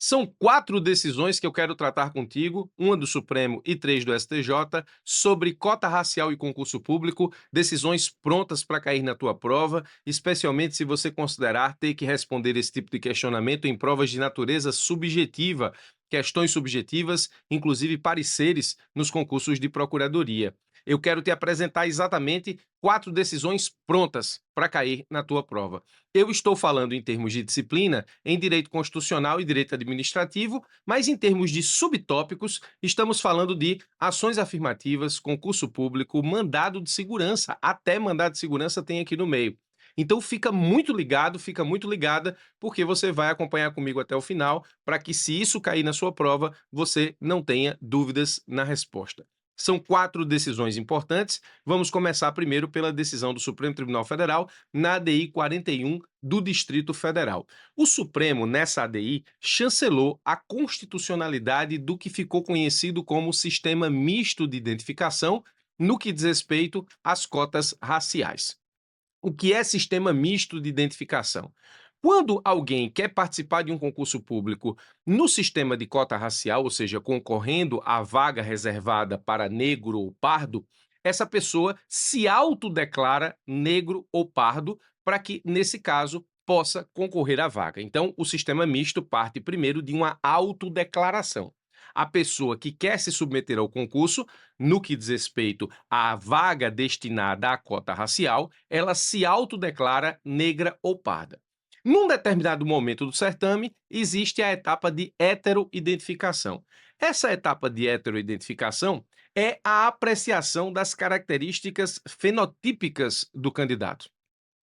São 4 decisões que eu quero tratar contigo, uma do Supremo e 3 do STJ, sobre cota racial e concurso público, decisões prontas para cair na tua prova, especialmente se você considerar ter que responder esse tipo de questionamento em provas de natureza subjetiva, questões subjetivas, inclusive pareceres nos concursos de procuradoria. Eu quero te apresentar exatamente 4 decisões prontas para cair na tua prova. Eu estou falando em termos de disciplina, em direito constitucional e direito administrativo, mas em termos de subtópicos, estamos falando de ações afirmativas, concurso público, mandado de segurança, até mandado de segurança tem aqui no meio. Então fica muito ligado, fica muito ligada, porque você vai acompanhar comigo até o final, para que se isso cair na sua prova, você não tenha dúvidas na resposta. São 4 decisões importantes. Vamos começar primeiro pela decisão do Supremo Tribunal Federal na ADI 41 do Distrito Federal. O Supremo, nessa ADI, chancelou a constitucionalidade do que ficou conhecido como Sistema Misto de Identificação no que diz respeito às cotas raciais. O que é sistema misto de identificação? Quando alguém quer participar de um concurso público no sistema de cota racial, ou seja, concorrendo à vaga reservada para negro ou pardo, essa pessoa se autodeclara negro ou pardo para que, nesse caso, possa concorrer à vaga. Então, o sistema misto parte primeiro de uma autodeclaração. A pessoa que quer se submeter ao concurso, no que diz respeito à vaga destinada à cota racial, ela se autodeclara negra ou parda. Num determinado momento do certame, existe a etapa de heteroidentificação. Essa etapa de heteroidentificação é a apreciação das características fenotípicas do candidato.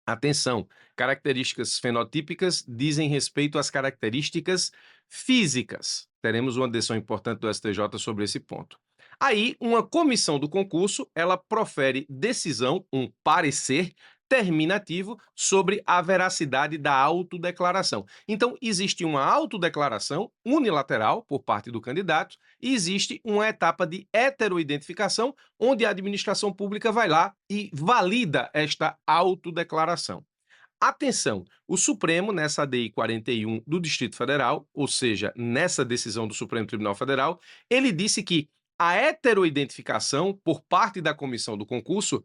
Atenção, características fenotípicas dizem respeito às características físicas. Teremos uma decisão importante do STJ sobre esse ponto. Aí, uma comissão do concurso, ela profere decisão, um parecer terminativo sobre a veracidade da autodeclaração. Então, existe uma autodeclaração unilateral por parte do candidato e existe uma etapa de heteroidentificação, onde a administração pública vai lá e valida esta autodeclaração. Atenção, o Supremo, nessa ADI 41 do Distrito Federal, ou seja, nessa decisão do Supremo Tribunal Federal, ele disse que a heteroidentificação por parte da comissão do concurso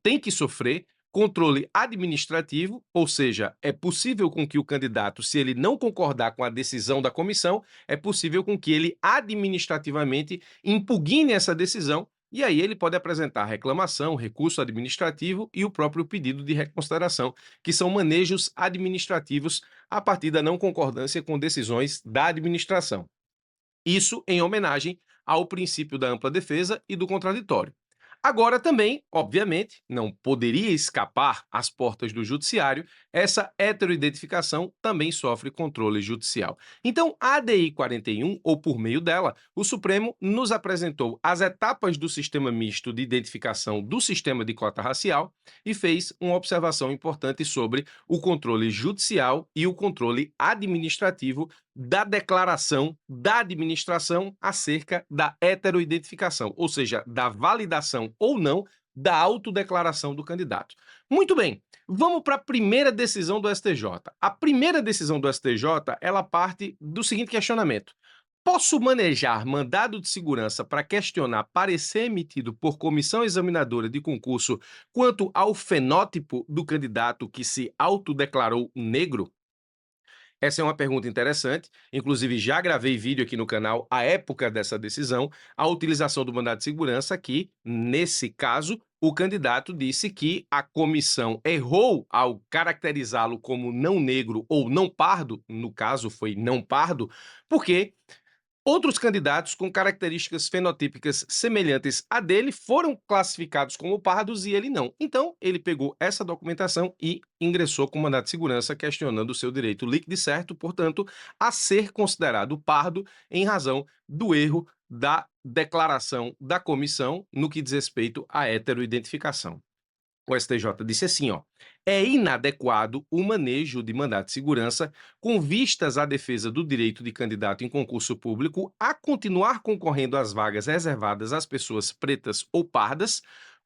tem que sofrer controle administrativo, ou seja, é possível com que o candidato, se ele não concordar com a decisão da comissão, é possível com que ele administrativamente impugne essa decisão e aí ele pode apresentar reclamação, recurso administrativo e o próprio pedido de reconsideração, que são manejos administrativos a partir da não concordância com decisões da administração. Isso em homenagem ao princípio da ampla defesa e do contraditório. Agora também, obviamente, não poderia escapar às portas do judiciário, essa heteroidentificação também sofre controle judicial. Então, a ADI 41, ou por meio dela, o Supremo nos apresentou as etapas do sistema misto de identificação do sistema de cota racial e fez uma observação importante sobre o controle judicial e o controle administrativo da declaração da administração acerca da heteroidentificação, ou seja, da validação ou não da autodeclaração do candidato. Muito bem, vamos para a primeira decisão do STJ. A primeira decisão do STJ, ela parte do seguinte questionamento: posso manejar mandado de segurança para questionar parecer emitido por comissão examinadora de concurso quanto ao fenótipo do candidato que se autodeclarou negro? Essa é uma pergunta interessante, inclusive já gravei vídeo aqui no canal à época dessa decisão, a utilização do mandado de segurança que, nesse caso, o candidato disse que a comissão errou ao caracterizá-lo como não negro ou não pardo, no caso foi não pardo, porque outros candidatos com características fenotípicas semelhantes à dele foram classificados como pardos e ele não. Então, ele pegou essa documentação e ingressou com mandado de segurança, questionando o seu direito líquido e certo, portanto, a ser considerado pardo em razão do erro da declaração da comissão no que diz respeito à heteroidentificação. O STJ disse assim, ó: é inadequado o manejo de mandado de segurança com vistas à defesa do direito de candidato em concurso público a continuar concorrendo às vagas reservadas às pessoas pretas ou pardas,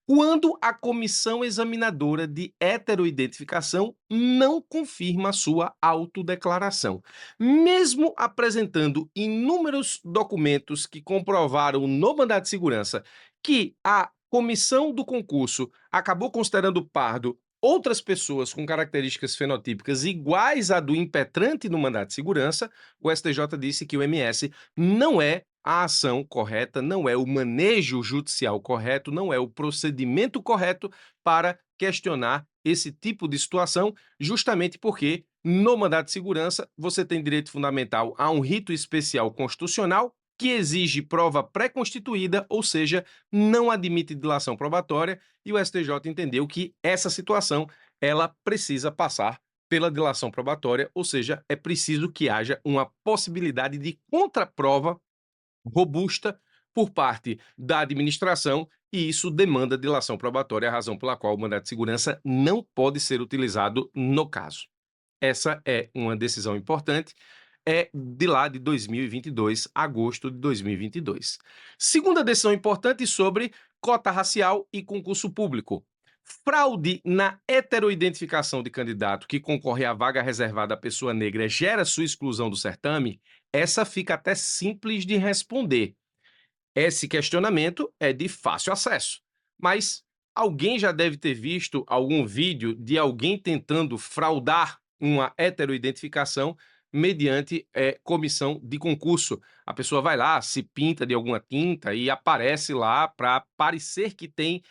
quando a comissão examinadora de heteroidentificação não confirma a sua autodeclaração. Mesmo apresentando inúmeros documentos que comprovaram no mandado de segurança que a comissão do concurso acabou considerando pardo outras pessoas com características fenotípicas iguais à do impetrante no mandado de segurança, o STJ disse que o MS não é a ação correta, não é o manejo judicial correto, não é o procedimento correto para questionar esse tipo de situação, justamente porque no mandado de segurança você tem direito fundamental a um rito especial constitucional que exige prova pré-constituída, ou seja, não admite dilação probatória, e o STJ entendeu que essa situação ela precisa passar pela dilação probatória, ou seja, é preciso que haja uma possibilidade de contraprova robusta por parte da administração e isso demanda dilação probatória, a razão pela qual o mandado de segurança não pode ser utilizado no caso. Essa é uma decisão importante, é de lá de 2022, agosto de 2022. Segunda decisão importante sobre cota racial e concurso público. Fraude na heteroidentificação de candidato que concorre à vaga reservada à pessoa negra gera sua exclusão do certame? Essa fica até simples de responder. Esse questionamento é de fácil acesso, mas alguém já deve ter visto algum vídeo de alguém tentando fraudar uma heteroidentificação mediante comissão de concurso. A pessoa vai lá, se pinta de alguma tinta e aparece lá para parecer que tem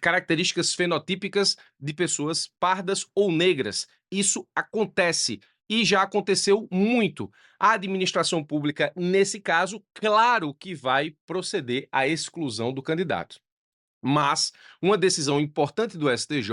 características fenotípicas de pessoas pardas ou negras. Isso acontece e já aconteceu muito. A administração pública, nesse caso, claro que vai proceder à exclusão do candidato. Mas uma decisão importante do STJ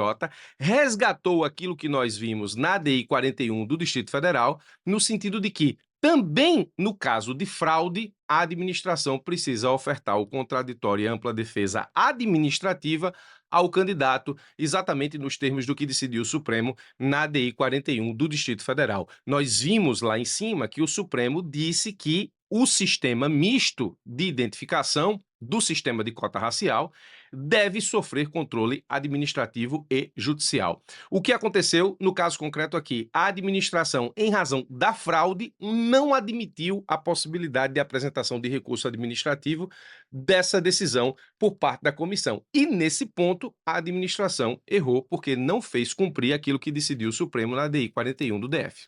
resgatou aquilo que nós vimos na DI 41 do Distrito Federal, no sentido de que, também no caso de fraude, a administração precisa ofertar o contraditório e ampla defesa administrativa ao candidato, exatamente nos termos do que decidiu o Supremo na DI 41 do Distrito Federal. Nós vimos lá em cima que o Supremo disse que o sistema misto de identificação do sistema de cota racial deve sofrer controle administrativo e judicial. O que aconteceu no caso concreto aqui? A administração, em razão da fraude, não admitiu a possibilidade de apresentação de recurso administrativo dessa decisão por parte da comissão. E, nesse ponto, a administração errou porque não fez cumprir aquilo que decidiu o Supremo na DI 41 do DF.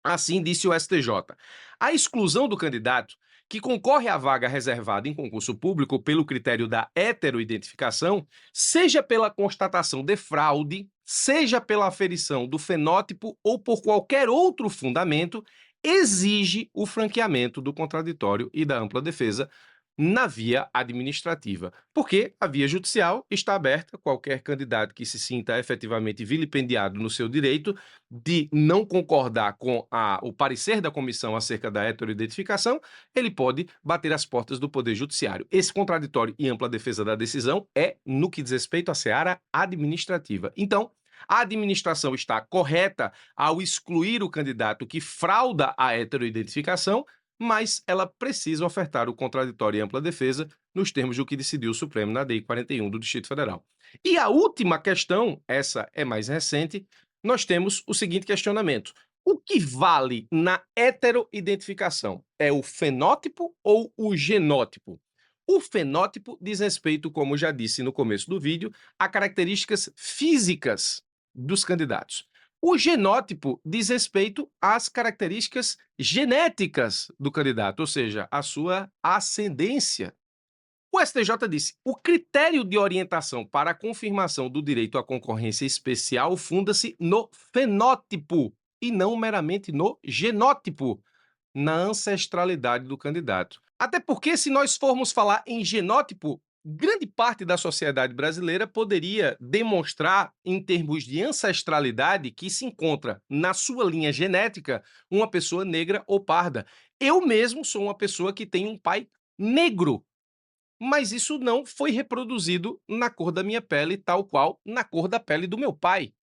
Assim disse o STJ. A exclusão do candidato que concorre à vaga reservada em concurso público pelo critério da heteroidentificação, seja pela constatação de fraude, seja pela aferição do fenótipo ou por qualquer outro fundamento, exige o franqueamento do contraditório e da ampla defesa na via administrativa, porque a via judicial está aberta, qualquer candidato que se sinta efetivamente vilipendiado no seu direito de não concordar com o parecer da comissão acerca da heteroidentificação, ele pode bater as portas do Poder Judiciário. Esse contraditório e ampla defesa da decisão é no que diz respeito à seara administrativa. Então, a administração está correta ao excluir o candidato que frauda a heteroidentificação, mas ela precisa ofertar o contraditório e ampla defesa nos termos do que decidiu o Supremo na DI 41 do Distrito Federal. E a última questão, essa é mais recente, nós temos o seguinte questionamento: o que vale na heteroidentificação? É o fenótipo ou o genótipo? O fenótipo diz respeito, como já disse no começo do vídeo, a características físicas dos candidatos. O genótipo diz respeito às características genéticas do candidato, ou seja, a sua ascendência. O STJ disse: o critério de orientação para a confirmação do direito à concorrência especial funda-se no fenótipo e não meramente no genótipo, na ancestralidade do candidato. Até porque, se nós formos falar em genótipo, grande parte da sociedade brasileira poderia demonstrar, em termos de ancestralidade, que se encontra na sua linha genética uma pessoa negra ou parda. Eu mesmo sou uma pessoa que tem um pai negro, mas isso não foi reproduzido na cor da minha pele, tal qual na cor da pele do meu pai.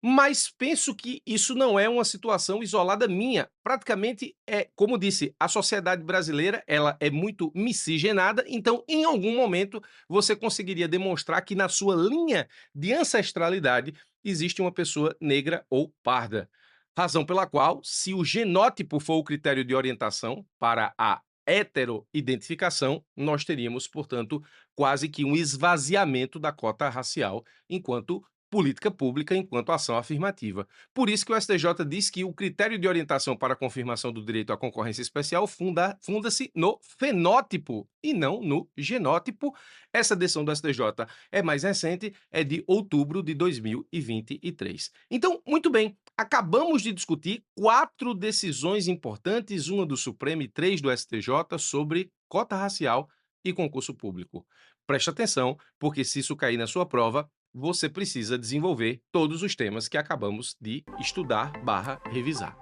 Mas penso que isso não é uma situação isolada minha. Praticamente é, como disse, a sociedade brasileira, ela é muito miscigenada, então em algum momento você conseguiria demonstrar que na sua linha de ancestralidade existe uma pessoa negra ou parda. Razão pela qual, se o genótipo for o critério de orientação para a heteroidentificação, nós teríamos, portanto, quase que um esvaziamento da cota racial enquanto política pública, enquanto ação afirmativa. Por isso que o STJ diz que o critério de orientação para a confirmação do direito à concorrência especial funda-se no fenótipo e não no genótipo. Essa decisão do STJ é mais recente, é de outubro de 2023. Então, muito bem, acabamos de discutir 4 decisões importantes, uma do Supremo e 3 do STJ, sobre cota racial e concurso público. Preste atenção, porque se isso cair na sua prova, você precisa desenvolver todos os temas que acabamos de estudar/revisar.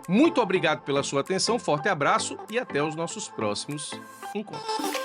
Muito obrigado pela sua atenção, forte abraço e até os nossos próximos encontros.